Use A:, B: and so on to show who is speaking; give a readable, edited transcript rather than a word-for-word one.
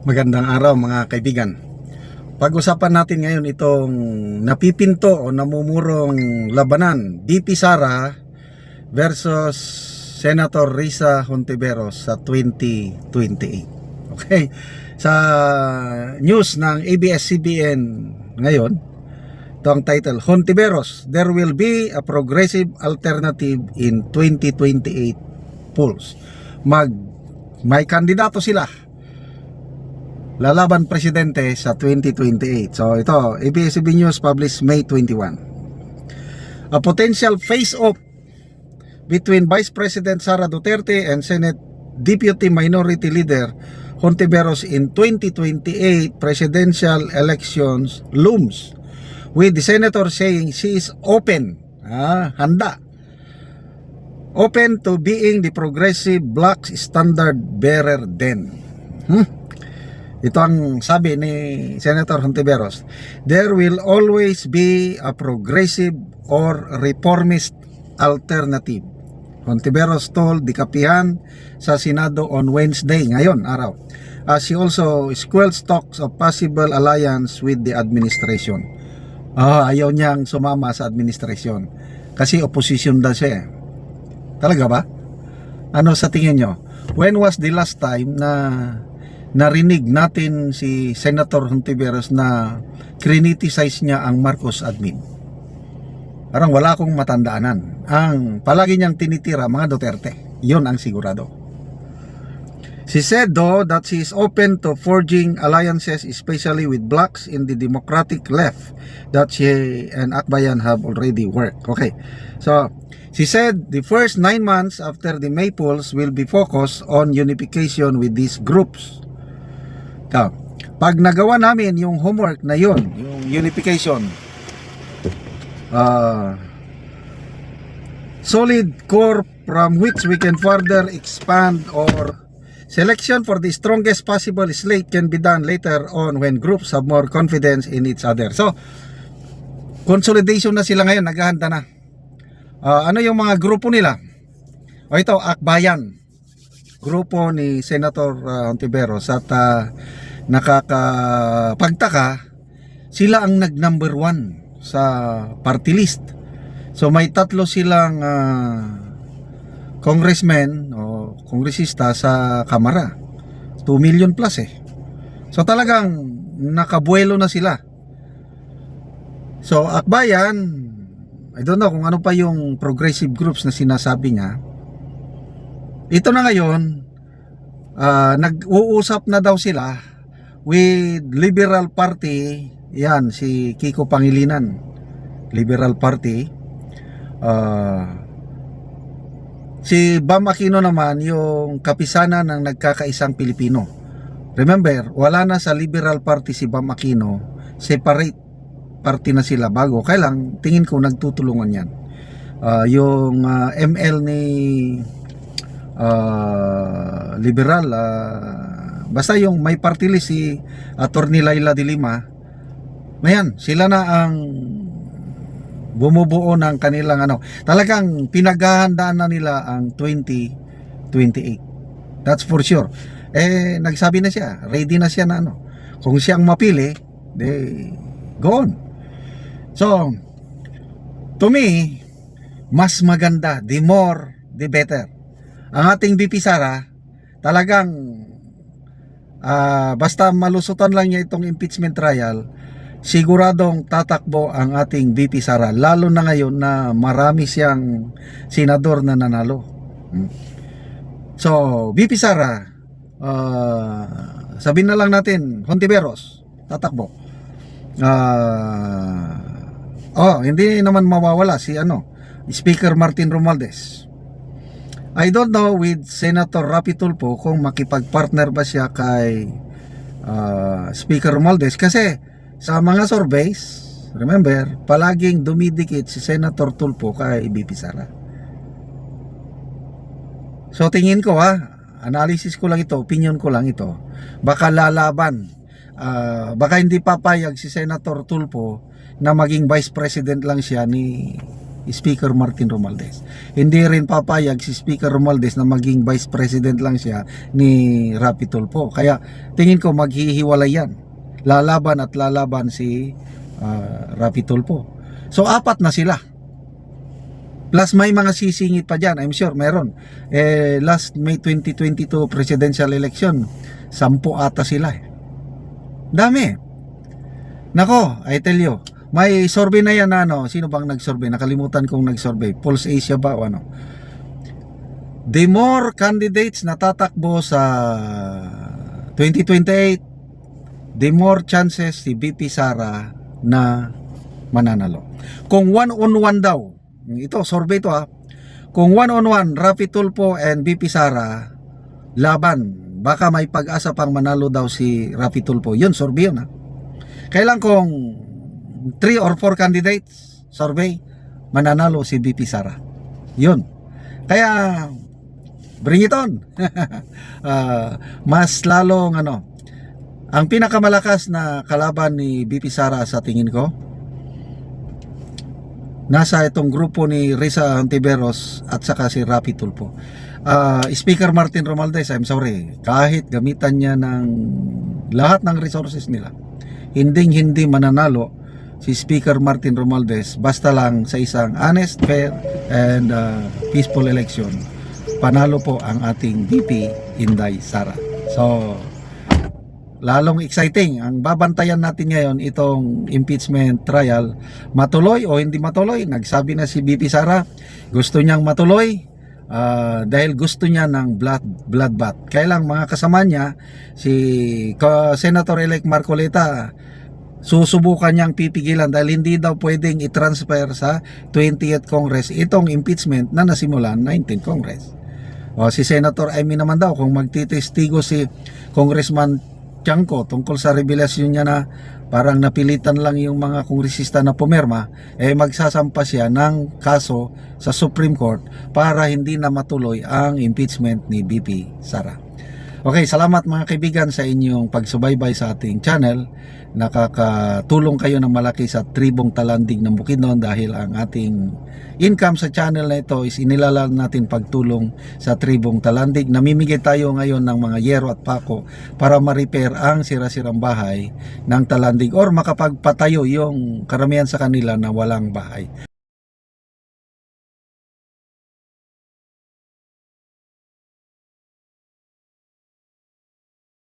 A: Magandang araw mga kaibigan. Pag-usapan natin ngayon itong napipinto o namumurong labanan, VP Sara versus Senator Risa Hontiveros sa 2028. Okay? Sa news ng ABS-CBN ngayon, ito ang title, Hontiveros, there will be a progressive alternative in 2028 polls. May kandidato sila lalaban presidente sa 2028. So ito, ABS-CBN News published May 21. A potential face-off between Vice President Sara Duterte and Senate Deputy Minority Leader Hontiveros in 2028 presidential elections looms, with the senator saying she is open, open to being the progressive bloc's standard bearer then. Ito ang sabi ni Senator Hontiveros. There will always be a progressive or reformist alternative, Hontiveros told the kapihan sa Senado on Wednesday, ngayon araw. She also squelched talks of possible alliance with the administration. Ayaw niyang sumama sa administration kasi opposition daw siya. Talaga ba? Ano sa tingin nyo? When was the last time na narinig natin si Senator Hontiveros na criticize niya ang Marcos admin? Parang wala akong matandaanan. Ang palagi niyang tinitira mga Duterte, yon ang sigurado. She said though that she is open to forging alliances, especially with blocks in the Democratic left that she and Akbayan have already worked. Okay, so she said the first 9 months after the May polls will be focused on unification with these groups. Pag nagawa namin yung homework na yun, yung unification, solid core from which we can further expand, or selection for the strongest possible slate can be done later on when groups have more confidence in each other. So, consolidation na sila ngayon, naghahanda na. Ano yung mga grupo nila? Ito, Akbayan, grupo ni Senator Hontiveros, at nakakapagtaka, sila ang nag-number 1 sa party list. So may tatlo silang congressmen o kongresista sa Kamara, 2 million plus So talagang nakabuelo na sila. So Akbayan, I don't know kung ano pa yung progressive groups na sinasabi niya. Ito na ngayon, nag-uusap na daw sila with Liberal Party. Yan, si Kiko Pangilinan, Liberal Party. Si Bam Aquino naman, yung kapisanan ng nagkakaisang Pilipino. Remember, wala na sa Liberal Party si Bam Aquino, separate party na sila bago. Kailang tingin ko nagtutulungan yan. Yung ML ni Liberal, basta yung may party list si Attorney Laila de Lima, mayan, sila na ang bumubuo ng kanilang talagang pinaghahandaan na nila ang 2028. That's for sure. Nagsabi na siya, ready na siya na kung siyang mapili, go on. So, to me, mas maganda, the more, the better. Ang ating VP Sara, talagang basta malusutan lang niya itong impeachment trial, siguradong tatakbo ang ating VP Sara, lalo na ngayon na marami siyang senador na nanalo. So VP Sara, sabihin na lang natin, Hontiveros tatakbo. Hindi naman mawawala si Speaker Martin Romualdez. I don't know with Senator Rapi Tulfo kung makipag-partner ba siya kay Speaker Romualdez, kasi sa mga surveys, remember, palaging dumidikit si Senator Tulfo kay VP Sara. So tingin ko analysis ko lang ito, opinion ko lang ito, baka lalaban, baka hindi papayag si Senator Tulfo na maging Vice President lang siya ni Speaker Martin Romualdez. Hindi rin papayag si Speaker Romualdez na maging Vice President lang siya ni Rapi Tulfo. Kaya tingin ko maghihiwalay yan. Lalaban at lalaban si Rapi Tulfo. So apat na sila. Plus may mga sisingit pa dyan. I'm sure meron. Last May 2022 presidential election, 10 ata sila. Dami. Nako, I tell you, may survey na yan na ano. Sino bang nag-survey? Nakalimutan kong nag-survey. Pulse Asia ba o ano? The more candidates na tatakbo sa 2028, the more chances si VP Sara na mananalo. Kung one-on-one daw, ito, survey to ha, kung one-on-one, Rapi Tulfo and VP Sara, laban, baka may pag-asa pang manalo daw si Rapi Tulfo. Yun, survey yun ha. Kailan kung 3 or 4 candidates, survey, mananalo si VP Sara. Yun. Kaya, bring it on. Mas lalong ano, ang pinakamalakas na kalaban ni VP Sara sa tingin ko, nasa itong grupo ni Risa Hontiveros at saka si Rapi Tulfo. Speaker Martin Romualdez, I'm sorry, kahit gamitan niya ng lahat ng resources nila, hindi mananalo si Speaker Martin Romualdez basta lang sa isang honest, fair, and peaceful election. Panalo po ang ating VP Inday Sara. So, lalong exciting. Ang babantayan natin ngayon, itong impeachment trial, matuloy o hindi matuloy. Nagsabi na si VP Sara, gusto niyang matuloy dahil gusto niya ng bloodbath. Kaya lang mga kasama niya, si Senator-elect Marcoleta, susubukan niyang pipigilan dahil hindi daw pwedeng i-transfer sa 20th Congress itong impeachment na nasimulan 19th Congress. O si Senator Amy naman daw, kung magtitestigo si Congressman Tiangco tungkol sa revelasyon niya na parang napilitan lang yung mga kongresista na pumirma, magsasampa siya ng kaso sa Supreme Court para hindi na matuloy ang impeachment ni VP Sara. Okay, salamat mga kaibigan sa inyong pagsubaybay sa ating channel. Nakakatulong kayo ng malaki sa Tribong Talandig ng Bukidnon dahil ang ating income sa channel na ito is inilalaan natin pagtulong sa Tribong Talandig. Namimigay tayo ngayon ng mga yero at pako para ma-repair ang sira-sirang bahay ng Talandig or makapagpatayo yung karamihan sa kanila na walang bahay.